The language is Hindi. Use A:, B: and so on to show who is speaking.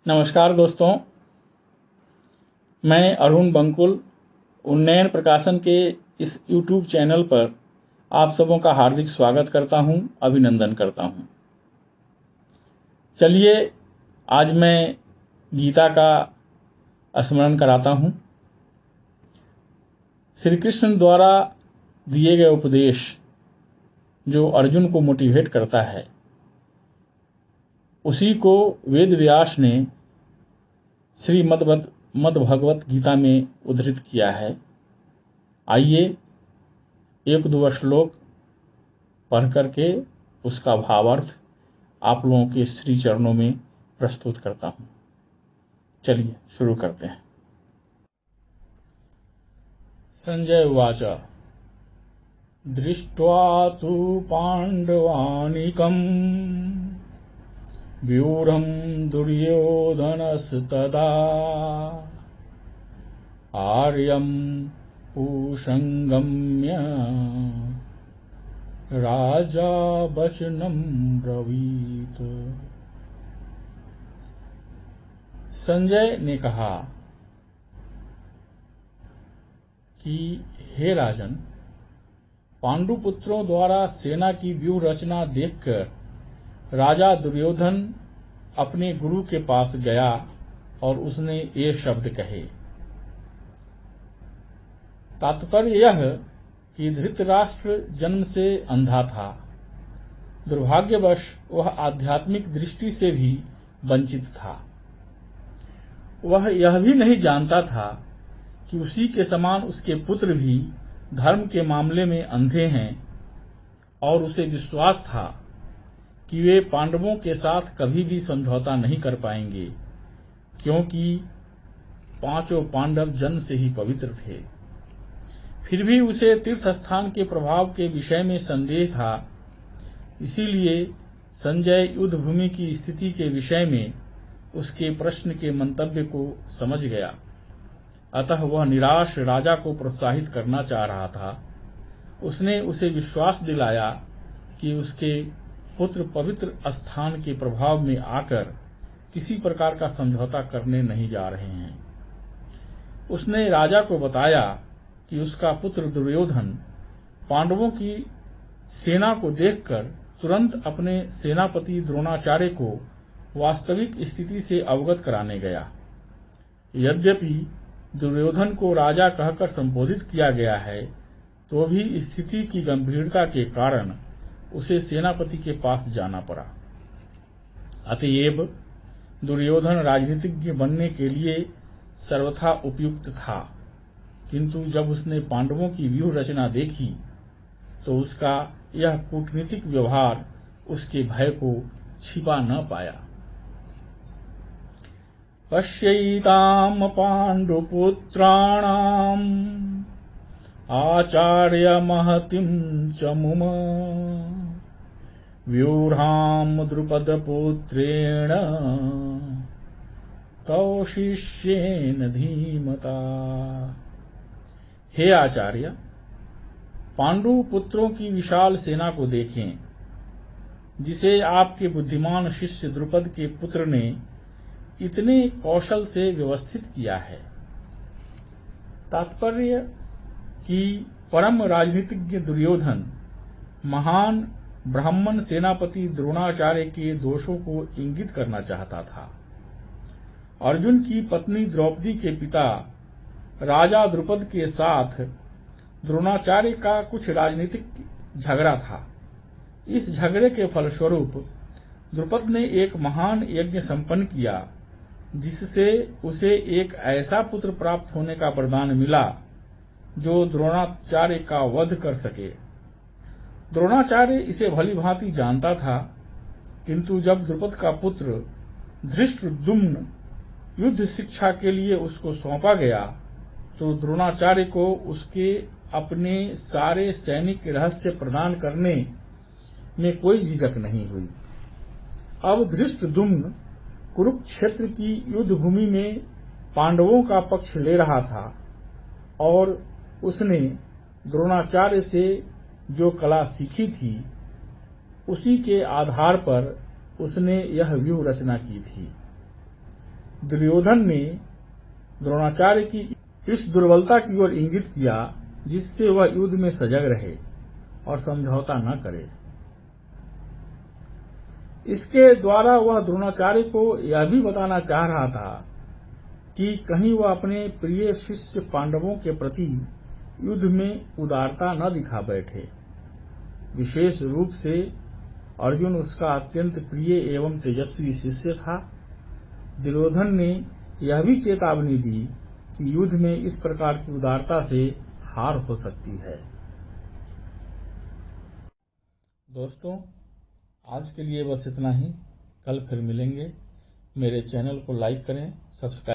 A: नमस्कार दोस्तों, मैं अरुण बंकुल उन्नयन प्रकाशन के इस YouTube चैनल पर आप सबों का हार्दिक स्वागत करता हूं, अभिनंदन करता हूं। चलिए आज मैं गीता का स्मरण कराता हूं। श्री कृष्ण द्वारा दिए गए उपदेश जो अर्जुन को मोटिवेट करता है, उसी को वेद व्यास ने श्रीमद् भगवत गीता में उद्धृत किया है। आइए एक दो श्लोक पढ़ करके उसका भावार्थ आप लोगों के श्री चरणों में प्रस्तुत करता हूं। चलिए शुरू करते हैं। संजय उवाच दृष्ट्वा तु पाण्डवानीकम् व्यूढं दुर्योधनस्तदा आर्यं पूषंगम्य राजा वचनं ब्रवीत। संजय ने कहा कि हे राजन, पांडुपुत्रों द्वारा सेना की व्यूह रचना देखकर राजा दुर्योधन अपने गुरु के पास गया और उसने ये शब्द कहे। तात्पर्य यह कि धृतराष्ट्र जन्म से अंधा था। दुर्भाग्यवश वह आध्यात्मिक दृष्टि से भी वंचित था। वह यह भी नहीं जानता था कि उसी के समान उसके पुत्र भी धर्म के मामले में अंधे हैं और उसे विश्वास था कि वे पांडवों के साथ कभी भी समझौता नहीं कर पाएंगे, क्योंकि पांचों पांडव जन्म से ही पवित्र थे। फिर भी उसे तीर्थ स्थान के प्रभाव के विषय में संदेह था। इसीलिए संजय युद्ध भूमि की स्थिति के विषय में उसके प्रश्न के मंतव्य को समझ गया। अतः वह निराश राजा को प्रोत्साहित करना चाह रहा था। उसने उसे विश्वास दिलाया कि उसके पुत्र पवित्र स्थान के प्रभाव में आकर किसी प्रकार का समझौता करने नहीं जा रहे हैं। उसने राजा को बताया कि उसका पुत्र दुर्योधन पांडवों की सेना को देखकर तुरंत अपने सेनापति द्रोणाचार्य को वास्तविक स्थिति से अवगत कराने गया। यद्यपि दुर्योधन को राजा कहकर संबोधित किया गया है, तो भी स्थिति की गंभीरता के कारण उसे सेनापति के पास जाना पड़ा। अतएव दुर्योधन राजनीतिज्ञ बनने के लिए सर्वथा उपयुक्त था, किंतु जब उसने पांडवों की व्यूह रचना देखी तो उसका यह कूटनीतिक व्यवहार उसके भय को छिपा न पाया। पश्यैताम पांडुपुत्राणाम आचार्य महतिम चमुम व्यूढ़ाम द्रुपदपुत्रेण तौ शिष्येन धीमता। हे आचार्य, पांडु पुत्रों की विशाल सेना को देखें, जिसे आपके बुद्धिमान शिष्य द्रुपद के पुत्र ने इतने कौशल से व्यवस्थित किया है। तात्पर्य कि परम राजनीतिज्ञ दुर्योधन महान ब्राह्मण सेनापति द्रोणाचार्य के दोषों को इंगित करना चाहता था। अर्जुन की पत्नी द्रौपदी के पिता राजा द्रुपद के साथ द्रोणाचार्य का कुछ राजनीतिक झगड़ा था। इस झगड़े के फलस्वरूप द्रुपद ने एक महान यज्ञ संपन्न किया, जिससे उसे एक ऐसा पुत्र प्राप्त होने का वरदान मिला जो द्रोणाचार्य का वध कर सके। द्रोणाचार्य इसे भली भांति जानता था, किंतु जब द्रुपद का पुत्र धृष्टद्युम्न युद्ध शिक्षा के लिए उसको सौंपा गया, तो द्रोणाचार्य को उसके अपने सारे सैनिक रहस्य प्रदान करने में कोई झिझक नहीं हुई। अब धृष्टद्युम्न कुरुक्षेत्र की युद्ध भूमि में पांडवों का पक्ष ले रहा था और उसने द्रोणाचार्य से जो कला सीखी थी, उसी के आधार पर उसने यह व्यूह रचना की थी। दुर्योधन ने द्रोणाचार्य की इस दुर्बलता की ओर इंगित किया जिससे वह युद्ध में सजग रहे और समझौता न करे। इसके द्वारा वह द्रोणाचार्य को यह भी बताना चाह रहा था कि कहीं वह अपने प्रिय शिष्य पांडवों के प्रति युद्ध में उदारता न दिखा बैठे। विशेष रूप से अर्जुन उसका अत्यंत प्रिय एवं तेजस्वी शिष्य था। दुर्योधन ने यह भी चेतावनी दी कि युद्ध में इस प्रकार की उदारता से हार हो सकती है। दोस्तों, आज के लिए बस इतना ही। कल फिर मिलेंगे। मेरे चैनल को लाइक करें, सब्सक्राइब